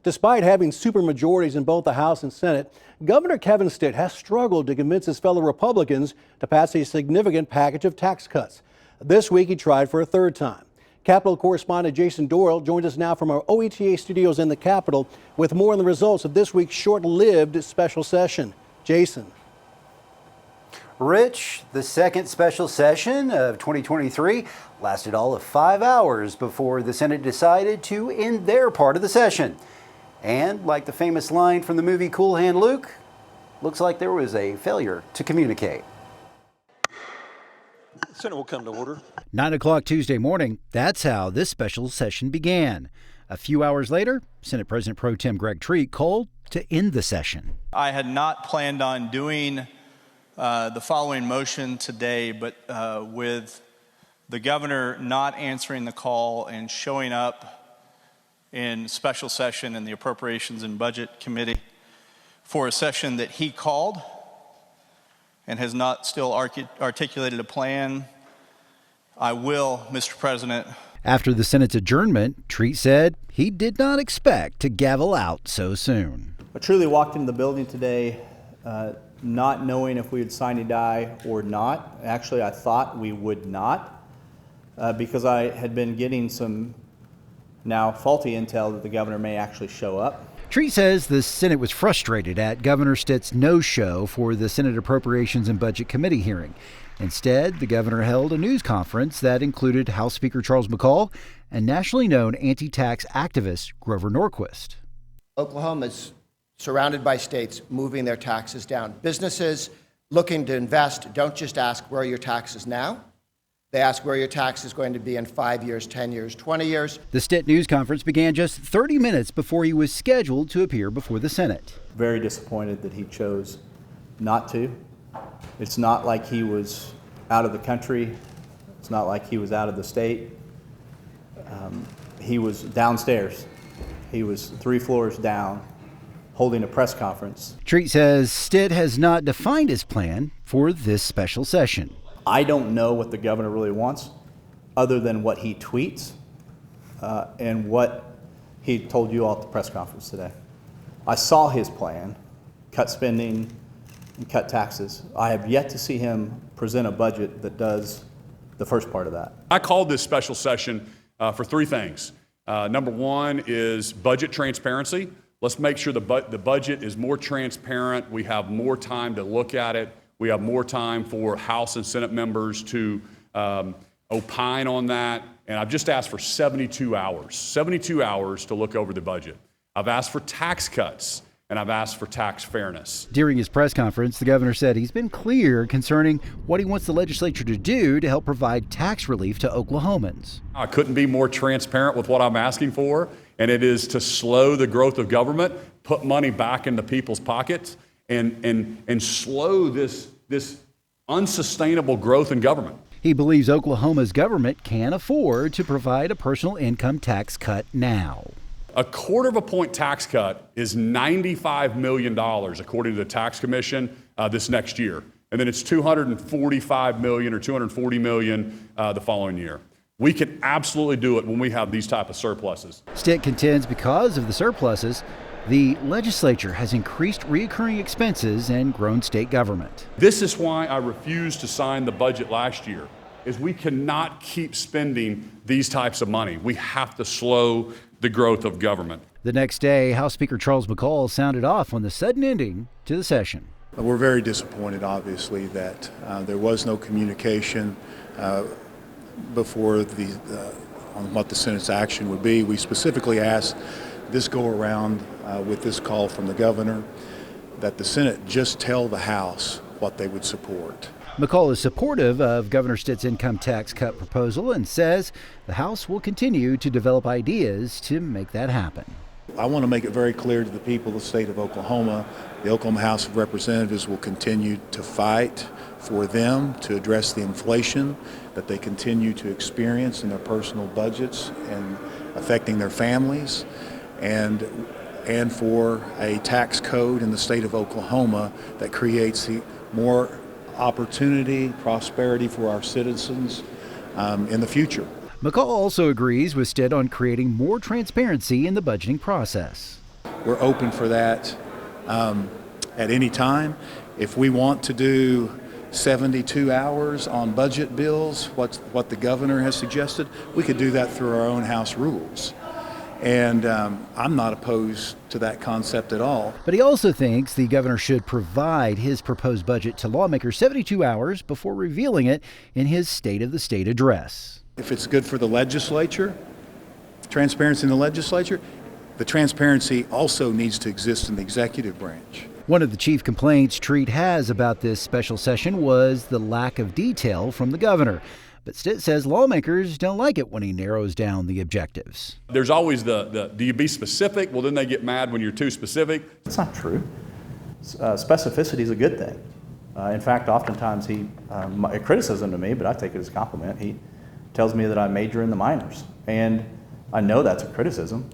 Despite having supermajorities in both the House and Senate, Governor Kevin Stitt has struggled to convince his fellow Republicans to pass a significant package of tax cuts. This week, he tried for a third time. Capitol correspondent Jason Doyle joins us now from our OETA studios in the Capitol with more on the results of this week's short-lived special session. Jason. Rich, the second special session of 2023 lasted all of 5 hours before the Senate decided to end their part of the session. And like the famous line from the movie Cool Hand Luke, looks like there was a failure to communicate. The Senate will come to order. 9 o'clock Tuesday morning, that's how this special session began. A few hours later, Senate President Pro Tem Greg Treat called to end the session. I had not planned on doing the following motion today, but with the governor not answering the call and showing up in special session in the Appropriations and Budget Committee for a session that he called and has not still articulated a plan, I will, Mr. President. After the Senate's adjournment, Treat said he did not expect to gavel out so soon. I truly walked into the building today not knowing if we would sine die or not. Actually, I thought we would not because I had been getting some now faulty intel that the governor may actually show up. Treat says the Senate was frustrated at Governor Stitt's no-show for the Senate Appropriations and Budget Committee hearing. Instead, the governor held a news conference that included House Speaker Charles McCall and nationally known anti-tax activist Grover Norquist. Oklahoma's surrounded by states moving their taxes down. Businesses looking to invest don't just ask where are your taxes now. They ask where your tax is going to be in 5 years, 10 years, 20 years. The Stitt news conference began just 30 minutes before he was scheduled to appear before the Senate. Very disappointed that he chose not to. It's not like he was out of the country. It's not like he was out of the state. He was downstairs. He was 3 floors down holding a press conference. Treat says Stitt has not defined his plan for this special session. I don't know what the governor really wants other than what he tweets and what he told you all at the press conference today. I saw his plan, cut spending and cut taxes. I have yet to see him present a budget that does the first part of that. I called this special session for 3 things. Number 1 is budget transparency. Let's make sure the budget is more transparent. We have more time to look at it. We have more time for House and Senate members to opine on that. And I've just asked for 72 hours to look over the budget. I've asked for tax cuts, and I've asked for tax fairness. During his press conference, the governor said he's been clear concerning what he wants the legislature to do to help provide tax relief to Oklahomans. I couldn't be more transparent with what I'm asking for, and it is to slow the growth of government, put money back into people's pockets, and slow this unsustainable growth in government. He believes Oklahoma's government can afford to provide a personal income tax cut now. A 1/4 point tax cut is $95 million, according to the Tax Commission, this next year. And then it's $245 million or $240 million the following year. We can absolutely do it when we have these type of surpluses. Stitt contends because of the surpluses, the legislature has increased recurring expenses and grown state government. This is why I refused to sign the budget last year, is we cannot keep spending these types of money. We have to slow the growth of government. The next day, House Speaker Charles McCall sounded off on the sudden ending to the session. We're very disappointed, obviously, that there was no communication before on what the Senate's action would be. We specifically asked this go around with this call from the governor that the Senate just tell the House what they would support. McCall is supportive of Governor Stitt's income tax cut proposal and says the House will continue to develop ideas to make that happen. I want to make it very clear to the people of the state of Oklahoma, the Oklahoma House of Representatives will continue to fight for them to address the inflation that they continue to experience in their personal budgets and affecting their families, and for a tax code in the state of Oklahoma that creates more opportunity, prosperity for our citizens in the future. McCall also agrees with Stitt on creating more transparency in the budgeting process. we're open for that at any time. If we want to do 72 hours on budget bills, what the governor has suggested, we could do that through our own House rules. And I'm not opposed to that concept at all. But he also thinks the governor should provide his proposed budget to lawmakers 72 hours before revealing it in his State of the State address. If it's good for the legislature, transparency in the legislature, the transparency also needs to exist in the executive branch. One of the chief complaints Treat has about this special session was the lack of detail from the governor. But Stitt says lawmakers don't like it when he narrows down the objectives. There's always the do you be specific? Well, then they get mad when you're too specific. It's not true. Specificity is a good thing. In fact, oftentimes a criticism to me, but I take it as a compliment, he tells me that I major in the minors. And I know that's a criticism,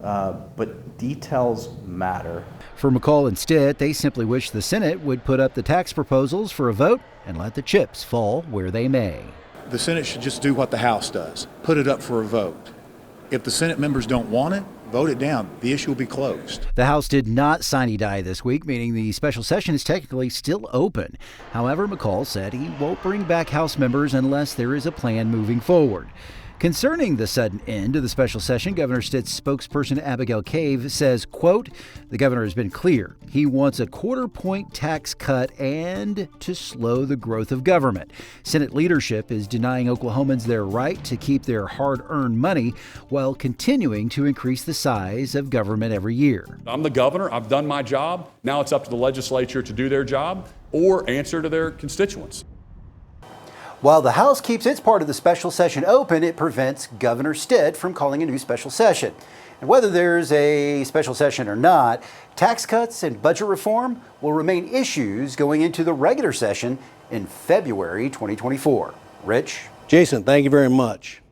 but details matter. For McCall and Stitt, they simply wish the Senate would put up the tax proposals for a vote and let the chips fall where they may. The Senate should just do what the House does, put it up for a vote. If the Senate members don't want it, vote it down. The issue will be closed. The House did not sine die this week, meaning the special session is technically still open. However, McCall said he won't bring back House members unless there is a plan moving forward. Concerning the sudden end of the special session, Governor Stitt's spokesperson Abigail Cave says, quote, the governor has been clear. He wants a quarter-point tax cut and to slow the growth of government. Senate leadership is denying Oklahomans their right to keep their hard-earned money while continuing to increase the size of government every year. I'm the governor. I've done my job. Now it's up to the legislature to do their job or answer to their constituents. While the House keeps its part of the special session open, it prevents Governor Stitt from calling a new special session. And whether there's a special session or not, tax cuts and budget reform will remain issues going into the regular session in February 2024. Rich? Jason, thank you very much.